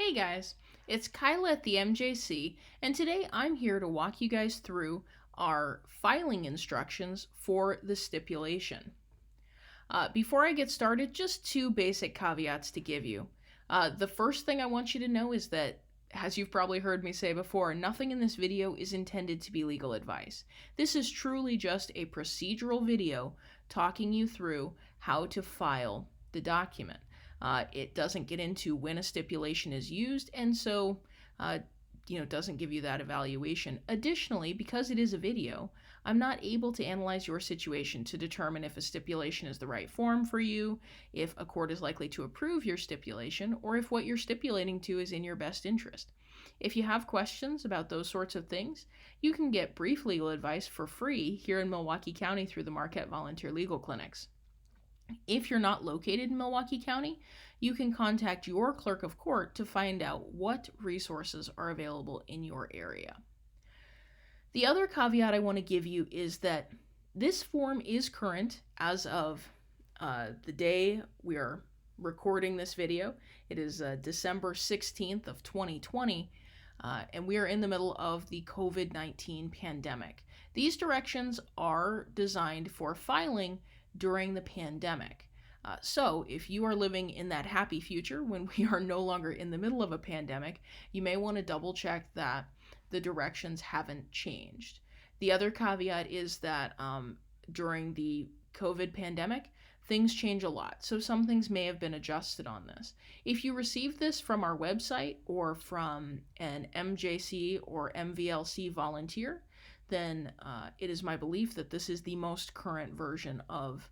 Hey guys, it's Kyla at the MJC, and today I'm here to walk you guys through our filing instructions for the stipulation. Before I get started, just two basic caveats to give you. The first thing I want you to know is that, as you've probably heard me say before, nothing in this video is intended to be legal advice. This is truly just a procedural video talking you through how to file the document. It doesn't get into when a stipulation is used, and so doesn't give you that evaluation. Additionally, because it is a video, I'm not able to analyze your situation to determine if a stipulation is the right form for you, if a court is likely to approve your stipulation, or if what you're stipulating to is in your best interest. If you have questions about those sorts of things, you can get brief legal advice for free here in Milwaukee County through the Marquette Volunteer Legal Clinics. If you're not located in Milwaukee County, you can contact your clerk of court to find out what resources are available in your area. The other caveat I want to give you is that this form is current as of the day we are recording this video. It is December 16th of 2020, and we are in the middle of the COVID-19 pandemic. These directions are designed for filing during the pandemic. So if you are living in that happy future when we are no longer in the middle of a pandemic, you may want to double check that the directions haven't changed. The other caveat is that during the COVID pandemic, things change a lot. So some things may have been adjusted on this. If you received this from our website or from an MJC or MVLC volunteer, then it is my belief that this is the most current version of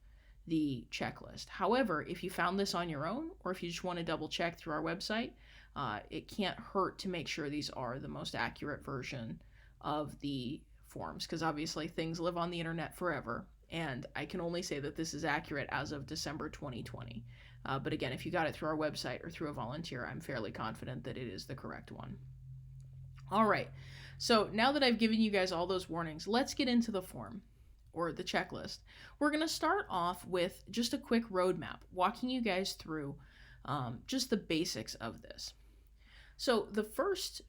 the checklist. However, if you found this on your own, or if you just want to double check through our website, it can't hurt to make sure these are the most accurate version of the forms, because obviously things live on the internet forever, and I can only say that this is accurate as of December 2020. But again, if you got it through our website or through a volunteer, I'm fairly confident that it is the correct one. All right, so now that I've given you guys all those warnings, let's get into the form, or the checklist. We're going to start off with just a quick roadmap, walking you guys through just the basics of this. So the first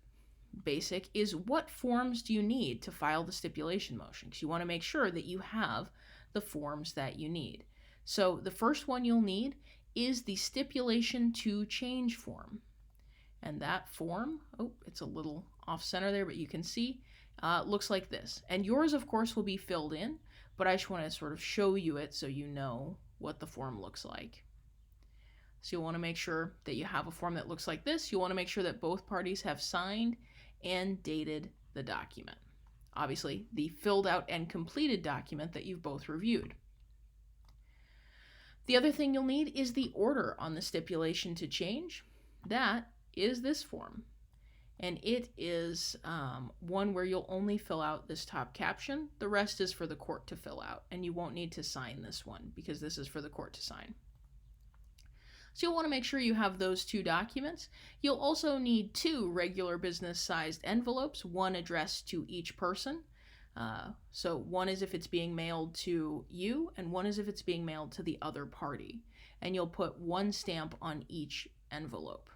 basic is, what forms do you need to file the stipulation motion? Because you want to make sure that you have the forms that you need. So the first one you'll need is the stipulation to change form. And that form, it's a little off center there, but you can see, looks like this. And yours, of course, will be filled in, but I just want to sort of show you it so you know what the form looks like. So you'll want to make sure that you have a form that looks like this. You want to make sure that both parties have signed and dated the document. Obviously, the filled out and completed document that you've both reviewed. The other thing you'll need is the order on the stipulation to change. That is this form. And it is one where you'll only fill out this top caption. The rest is for the court to fill out, and you won't need to sign this one because this is for the court to sign. So you'll want to make sure you have those two documents. You'll also need two regular business-sized envelopes, one addressed to each person. So one is if it's being mailed to you, and one is if it's being mailed to the other party. And you'll put one stamp on each envelope.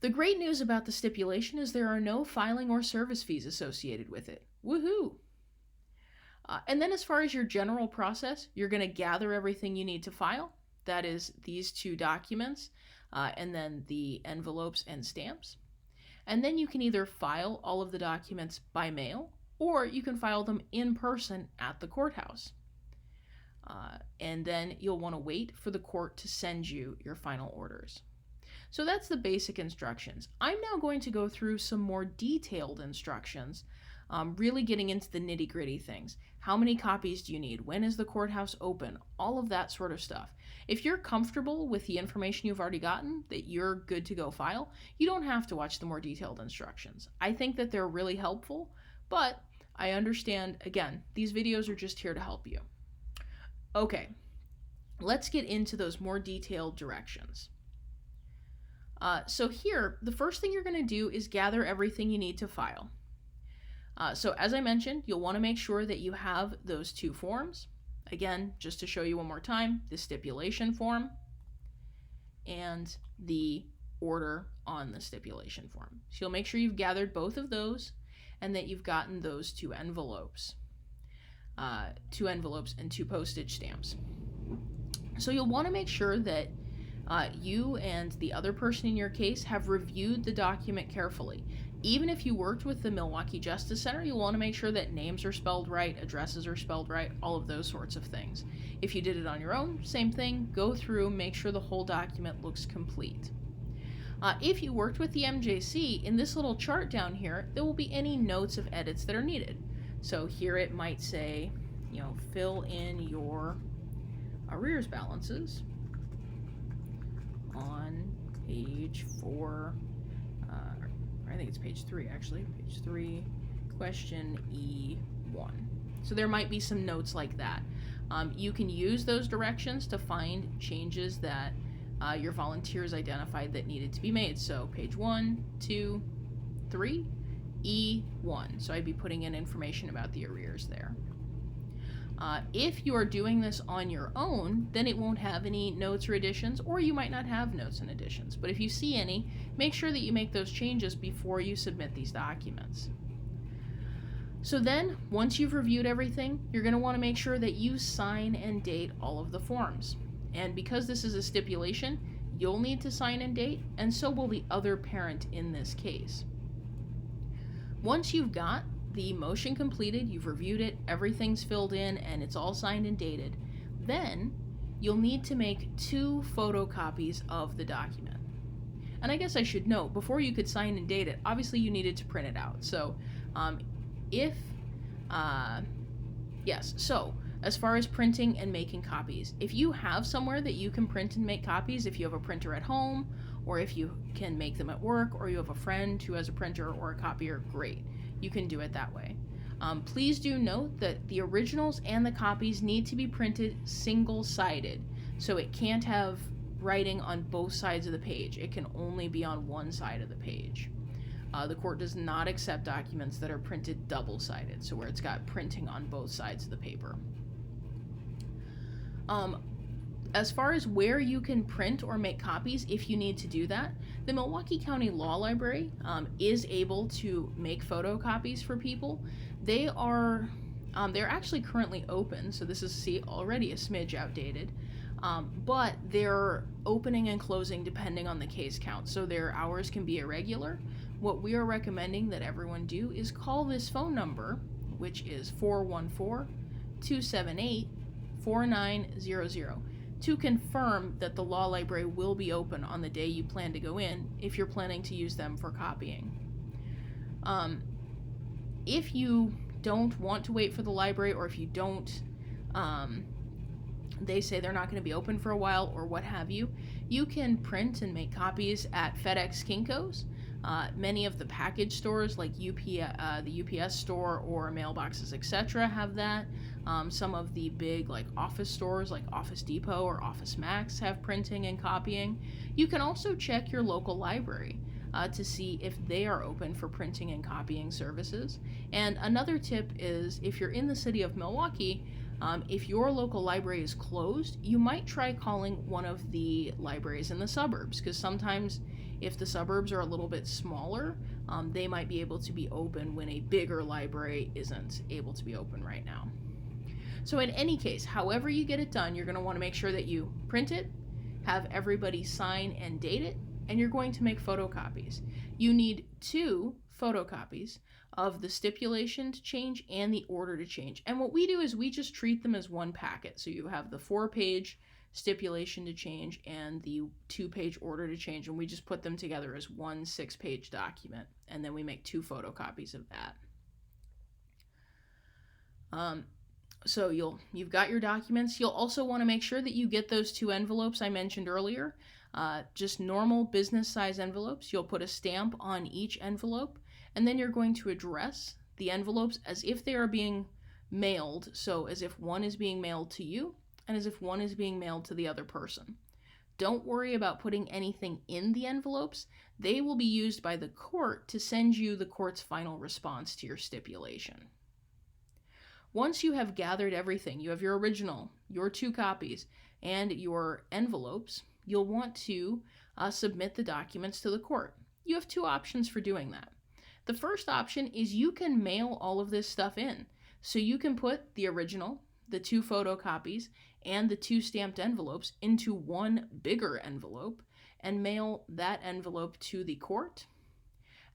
The great news about the stipulation is there are no filing or service fees associated with it. Woohoo! And then as far as your general process, you're going to gather everything you need to file. That is these two documents, and then the envelopes and stamps. And then you can either file all of the documents by mail, or you can file them in person at the courthouse. And then you'll want to wait for the court to send you your final orders. So that's the basic instructions. I'm now going to go through some more detailed instructions, really getting into the nitty-gritty things. How many copies do you need? When is the courthouse open? All of that sort of stuff. If you're comfortable with the information you've already gotten, that you're good to go file, you don't have to watch the more detailed instructions. I think that they're really helpful, but I understand, again, these videos are just here to help you. Okay, let's get into those more detailed directions. So here, the first thing you're going to do is gather everything you need to file. So as I mentioned, you'll want to make sure that you have those two forms. Again, just to show you one more time, the stipulation form and the order on the stipulation form. So you'll make sure you've gathered both of those and that you've gotten those two envelopes and two postage stamps. So you'll want to make sure that you and the other person in your case have reviewed the document carefully. Even if you worked with the Milwaukee Justice Center, you'll want to make sure that names are spelled right, addresses are spelled right, all of those sorts of things. If you did it on your own, same thing, go through, make sure the whole document looks complete. If you worked with the MJC, in this little chart down here, there will be any notes of edits that are needed. So here it might say, fill in your arrears balances on page 4, I think it's page 3 actually, page 3, question E1. So there might be some notes like that. You can use those directions to find changes that your volunteers identified that needed to be made. So page 1, 2, 3, E1. So I'd be putting in information about the arrears there. If you are doing this on your own, then it won't have any notes or additions, or you might not have notes and additions. But if you see any, make sure that you make those changes before you submit these documents. So then, once you've reviewed everything, you're going to want to make sure that you sign and date all of the forms. And because this is a stipulation, you'll need to sign and date, and so will the other parent in this case. Once you've got the motion completed, you've reviewed it, everything's filled in, and it's all signed and dated, then you'll need to make 2 photocopies of the document. And I guess I should note, before you could sign and date it, obviously you needed to print it out. So so as far as printing and making copies, if you have somewhere that you can print and make copies, if you have a printer at home, or if you can make them at work, or you have a friend who has a printer or a copier, great. You can do it that way. Please do note that the originals and the copies need to be printed single-sided, so it can't have writing on both sides of the page. It can only be on one side of the page. The court does not accept documents that are printed double-sided, so where it's got printing on both sides of the paper. As far as where you can print or make copies, if you need to do that, the Milwaukee County Law Library is able to make photocopies for people. They're actually currently open, so this is already a smidge outdated, but they're opening and closing depending on the case count, so their hours can be irregular. What we are recommending that everyone do is call this phone number, which is 414-278-4900. to confirm that the law library will be open on the day you plan to go in if you're planning to use them for copying. If you don't want to wait for the library, or if you don't, they say they're not going to be open for a while or what have you, you can print and make copies at FedEx Kinko's. Many of the package stores like the UPS store or mailboxes, etc. have that. Some of the big office stores like Office Depot or Office Max have printing and copying. You can also check your local library to see if they are open for printing and copying services. And another tip is, if you're in the city of Milwaukee, if your local library is closed, you might try calling one of the libraries in the suburbs, because sometimes if the suburbs are a little bit smaller, they might be able to be open when a bigger library isn't able to be open right now. So in any case, however you get it done, you're going to want to make sure that you print it, have everybody sign and date it, and you're going to make photocopies. You need 2 photocopies of the stipulation to change and the order to change. And what we do is we just treat them as one packet. So you have the 4-page stipulation to change and the 2-page order to change, and we just put them together as one 6-page document, and then we make 2 photocopies of that. So you've got your documents. You'll also want to make sure that you get those 2 envelopes I mentioned earlier, just normal business size envelopes. You'll put a stamp on each envelope, and then you're going to address the envelopes as if they are being mailed, so as if one is being mailed to you and as if one is being mailed to the other person. Don't worry about putting anything in the envelopes. They will be used by the court to send you the court's final response to your stipulation. Once you have gathered everything, you have your original, your 2 copies, and your envelopes, you'll want to submit the documents to the court. You have two options for doing that. The first option is you can mail all of this stuff in. So you can put the original, the 2 photocopies, and the 2 stamped envelopes into one bigger envelope and mail that envelope to the court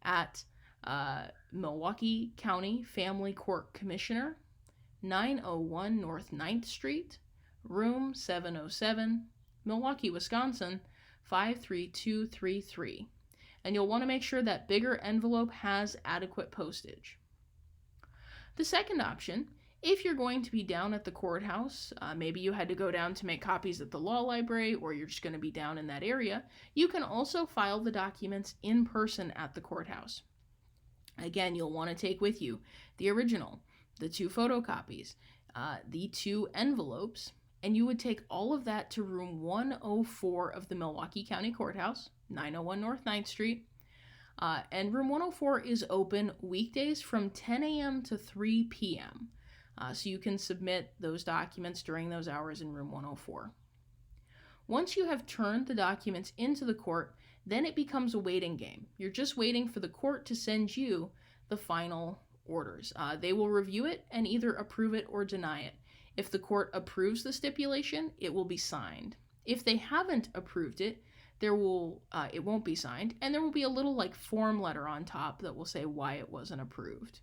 at Milwaukee County Family Court Commissioner, 901 North 9th Street, room 707, Milwaukee, Wisconsin, 53233. And you'll want to make sure that bigger envelope has adequate postage. The second option, if you're going to be down at the courthouse, maybe you had to go down to make copies at the law library, or you're just going to be down in that area, you can also file the documents in person at the courthouse. Again, you'll want to take with you the original, the 2 photocopies, the 2 envelopes, and you would take all of that to room 104 of the Milwaukee County Courthouse, 901 North 9th Street. And room 104 is open weekdays from 10 a.m. to 3 p.m. So you can submit those documents during those hours in room 104. Once you have turned the documents into the court, then it becomes a waiting game. You're just waiting for the court to send you the final orders. They will review it and either approve it or deny it. If the court approves the stipulation, it will be signed. If they haven't approved it, it won't be signed, and there will be a little form letter on top that will say why it wasn't approved.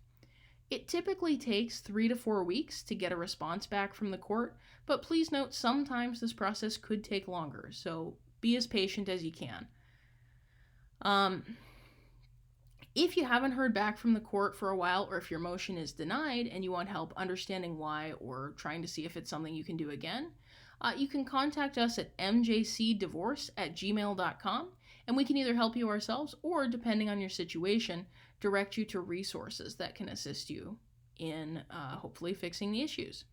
It typically takes 3 to 4 weeks to get a response back from the court, but please note sometimes this process could take longer, so be as patient as you can. If you haven't heard back from the court for a while, or if your motion is denied and you want help understanding why or trying to see if it's something you can do again, you can contact us at mjcdivorce@gmail.com, and we can either help you ourselves or, depending on your situation, direct you to resources that can assist you in hopefully fixing the issues.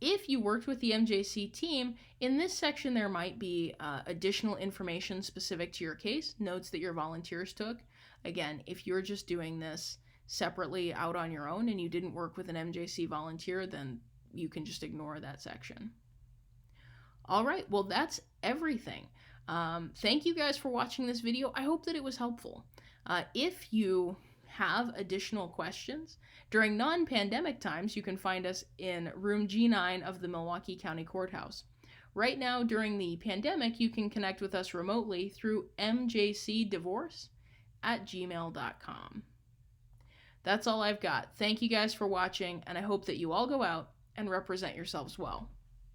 If you worked with the MJC team, in this section there might be additional information specific to your case, notes that your volunteers took. Again, if you're just doing this separately out on your own and you didn't work with an MJC volunteer, then you can just ignore that section. All right, well, that's everything. Thank you guys for watching this video. I hope that it was helpful. If you have additional questions, during non-pandemic times, you can find us in room G9 of the Milwaukee County Courthouse. Right now, during the pandemic, you can connect with us remotely through mjcdivorce@gmail.com. That's all I've got. Thank you guys for watching, and I hope that you all go out and represent yourselves well.